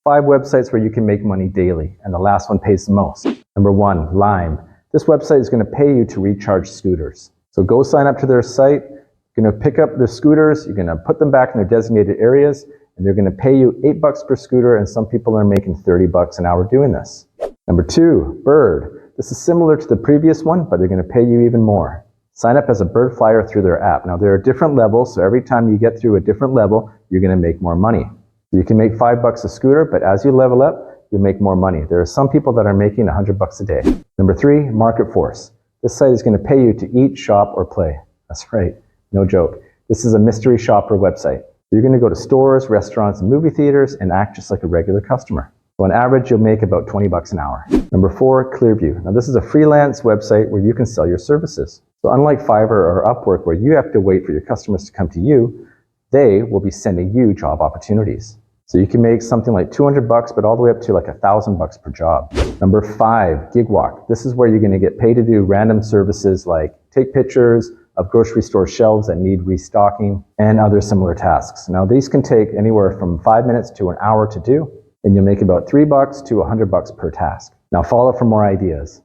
5 websites where you can make money daily, and the last one pays the most. Number 1, Lime. This website is going to pay you to recharge scooters. So go sign up to their site, you're going to pick up the scooters, you're going to put them back in their designated areas, and they're going to pay you $8 per scooter, and some people are making $30 an hour doing this. Number 2, Bird. This is similar to the previous one, but they're going to pay you even more. Sign up as a bird flyer through their app. Now there are different levels, so every time you get through a different level, you're going to make more money. You can make $5 a scooter, but as you level up, you'll make more money. There are some people that are making $100 a day. Number 3, Market Force. This site is going to pay you to eat, shop, or play. That's right, no joke. This is a mystery shopper website. You're going to go to stores, restaurants, and movie theaters and act just like a regular customer. So on average, you'll make about $20 an hour. Number 4, Clearview. Now this is a freelance website where you can sell your services. So unlike Fiverr or Upwork, where you have to wait for your customers to come to you, they will be sending you job opportunities. So you can make something like $200, but all the way up to like $1,000 per job. Number 5, Gigwalk. This is where you're going to get paid to do random services like take pictures of grocery store shelves that need restocking and other similar tasks. Now these can take anywhere from 5 minutes to an hour to do, and you'll make about $3 to $100 per task. Now follow for more ideas.